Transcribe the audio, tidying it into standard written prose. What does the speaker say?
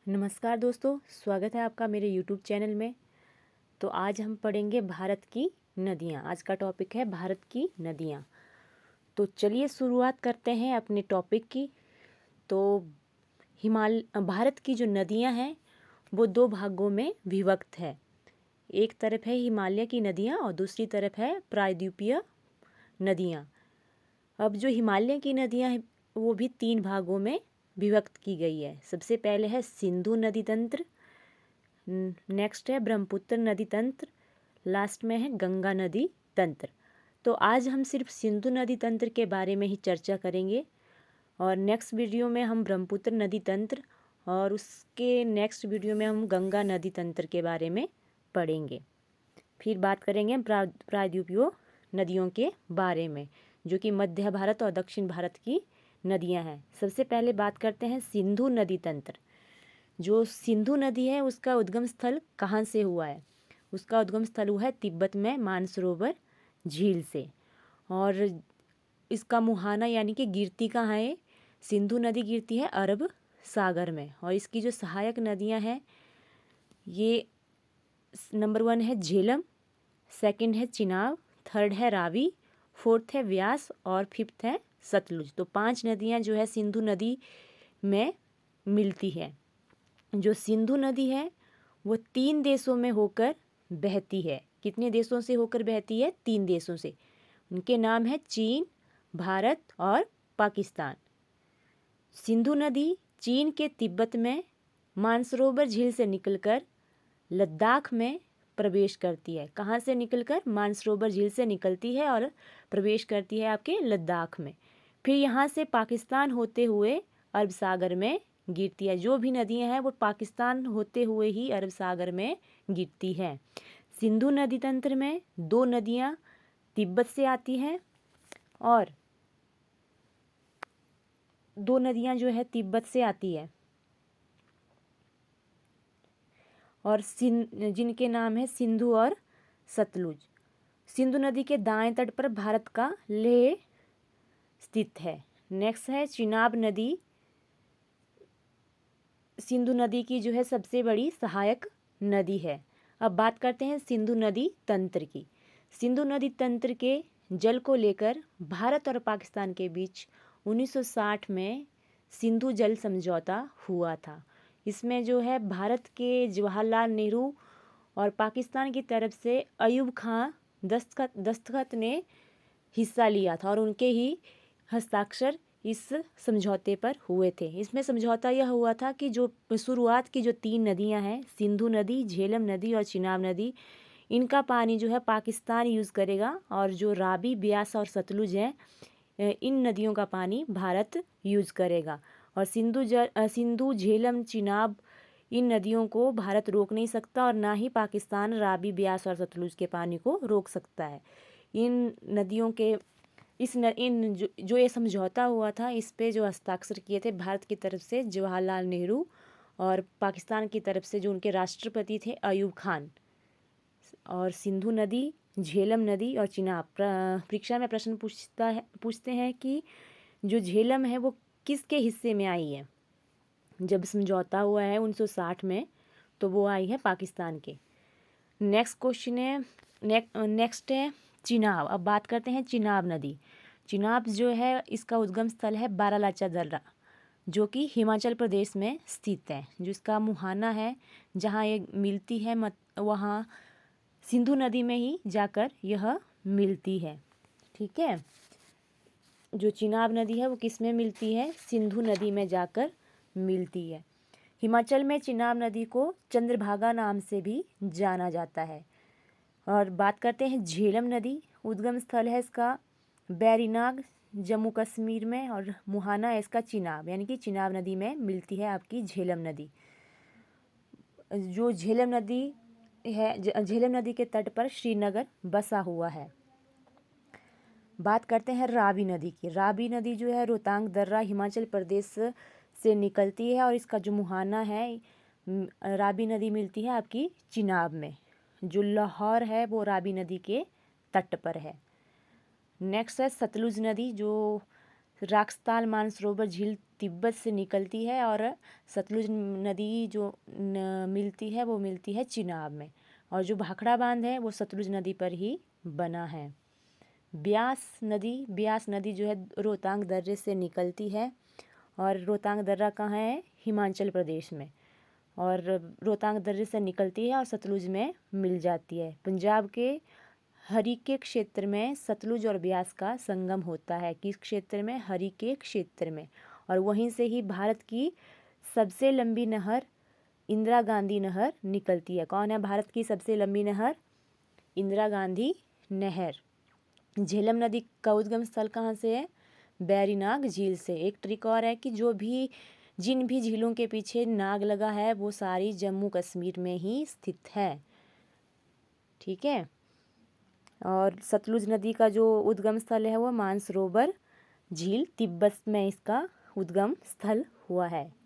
नमस्कार दोस्तों, स्वागत है आपका मेरे यूट्यूब चैनल में। तो आज हम पढ़ेंगे भारत की नदियाँ। आज का टॉपिक है भारत की नदियाँ। तो चलिए शुरुआत करते हैं अपने टॉपिक की। तो भारत की जो नदियाँ हैं वो दो भागों में विभक्त है। एक तरफ है हिमालय की नदियाँ और दूसरी तरफ है प्रायद्वीपीय नदियाँ। अब जो हिमालय की नदियाँ हैं वो भी तीन भागों में विभक्त की गई है। सबसे पहले है सिंधु नदी तंत्र, नेक्स्ट है ब्रह्मपुत्र नदी तंत्र, लास्ट में है गंगा नदी तंत्र। तो आज हम सिर्फ सिंधु नदी तंत्र के बारे में ही चर्चा करेंगे और नेक्स्ट वीडियो में हम ब्रह्मपुत्र नदी तंत्र और उसके नेक्स्ट वीडियो में हम गंगा नदी तंत्र के बारे में पढ़ेंगे। फिर बात करेंगे प्रायद्वीपीय नदियों के बारे में, जो कि मध्य भारत और दक्षिण भारत की नदियां हैं। सबसे पहले बात करते हैं सिंधु नदी तंत्र। जो सिंधु नदी है उसका उद्गम स्थल कहाँ से हुआ है? उसका उद्गम स्थल हुआ है तिब्बत में मानसरोवर झील से। और इसका मुहाना यानी कि गिरती कहाँ है? सिंधु नदी गिरती है अरब सागर में। और इसकी जो सहायक नदियाँ हैं ये नंबर 1 है झेलम, सेकंड है चिनाब, थर्ड है रावी, फोर्थ है व्यास और फिफ्थ है सतलुज। तो 5 नदियाँ जो है सिंधु नदी में मिलती है। जो सिंधु नदी है वो 3 देशों में होकर बहती है। कितने देशों से होकर बहती है? 3 देशों से। उनके नाम है चीन, भारत और पाकिस्तान। सिंधु नदी चीन के तिब्बत में मानसरोवर झील से निकलकर लद्दाख में प्रवेश करती है। कहाँ से निकलकर? मानसरोवर झील से निकलती है और प्रवेश करती है आपके लद्दाख में। फिर यहाँ से पाकिस्तान होते हुए अरब सागर में गिरती है। जो भी नदियाँ हैं वो पाकिस्तान होते हुए ही अरब सागर में गिरती है। सिंधु नदी तंत्र में 2 नदियाँ तिब्बत से आती हैं और 2 नदियाँ जो है तिब्बत से आती है और जिनके नाम है सिंधु और सतलुज। सिंधु नदी के दाएं तट पर भारत का लेह स्थित है। नेक्स्ट है चिनाब नदी। सिंधु नदी की जो है सबसे बड़ी सहायक नदी है। अब बात करते हैं सिंधु नदी तंत्र की। सिंधु नदी तंत्र के जल को लेकर भारत और पाकिस्तान के बीच 1960 में सिंधु जल समझौता हुआ था। इसमें जो है भारत के जवाहरलाल नेहरू और पाकिस्तान की तरफ से अयूब खां दस्तखत ने हिस्सा लिया था और उनके ही हस्ताक्षर इस समझौते पर हुए थे। इसमें समझौता यह हुआ था कि जो शुरुआत की जो 3 नदियां हैं सिंधु नदी, झेलम नदी और चिनाब नदी, इनका पानी जो है पाकिस्तान यूज़ करेगा और जो रावी, ब्यास और सतलुज हैं इन नदियों का पानी भारत यूज़ करेगा। और सिंधु, झेलम, चिनाब इन नदियों को भारत रोक नहीं सकता और ना ही पाकिस्तान रावी, ब्यास और सतलुज के पानी को रोक सकता है। इन नदियों के इन जो ये समझौता हुआ था इस पे जो हस्ताक्षर किए थे भारत की तरफ से जवाहरलाल नेहरू और पाकिस्तान की तरफ से जो उनके राष्ट्रपति थे अयूब खान। और सिंधु नदी, झेलम नदी और चिनाब, परीक्षा में प्रश्न पूछते हैं कि जो झेलम है वो किसके हिस्से में आई है? जब समझौता हुआ है 1960 में तो वो आई है पाकिस्तान के। नेक्स्ट क्वेश्चन है नेक्स्ट है चिनाब। अब बात करते हैं चिनाब नदी। चिनाब जो है इसका उद्गम स्थल है बारालाचा दर्रा, जो कि हिमाचल प्रदेश में स्थित है। जो इसका मुहाना है जहाँ ये मिलती है वहाँ सिंधु नदी में ही जाकर यह मिलती है। ठीक है, जो चिनाब नदी है वो किस में मिलती है? सिंधु नदी में जाकर मिलती है। हिमाचल में चिनाब नदी को चंद्रभागा नाम से भी जाना जाता है। और बात करते हैं झेलम नदी। उद्गम स्थल है इसका बैरीनाग, जम्मू कश्मीर में और मुहाना है इसका चिनाब, यानी कि चिनाब नदी में मिलती है आपकी झेलम नदी। जो झेलम नदी है, झेलम नदी के तट पर श्रीनगर बसा हुआ है। बात करते हैं रावी नदी की। रावी नदी जो है रोहतांग दर्रा हिमाचल प्रदेश से निकलती है और इसका जो मुहाना है रावी नदी मिलती है आपकी चिनाब में। जो लाहौर है वो रावी नदी के तट पर है। नेक्स्ट है सतलुज नदी। जो राक्सताल मानसरोवर झील तिब्बत से निकलती है और सतलुज नदी जो मिलती है वो मिलती है चिनाब में। और जो भाखड़ा बांध है वो सतलुज नदी पर ही बना है। ब्यास नदी जो है रोहतांग दर्रे से निकलती है और रोहतांग दर्रा कहाँ है, हिमाचल प्रदेश में। और रोहतांग दर्रे से निकलती है और सतलुज में मिल जाती है। पंजाब के हरिके क्षेत्र में सतलुज और ब्यास का संगम होता है। किस क्षेत्र में, हरिके क्षेत्र में। और वहीं से ही भारत की सबसे लंबी नहर इंदिरा गांधी नहर निकलती है। कौन है भारत की सबसे लंबी नहर, इंदिरा गांधी नहर। झेलम नदी का उद्गम स्थल कहाँ से है, बैरीनाग झील से। एक ट्रिक और है कि जिन भी झीलों के पीछे नाग लगा है वो सारी जम्मू कश्मीर में ही स्थित है। ठीक है। और सतलुज नदी का जो उद्गम स्थल है वो मानसरोवर झील तिब्बत में इसका उद्गम स्थल हुआ है।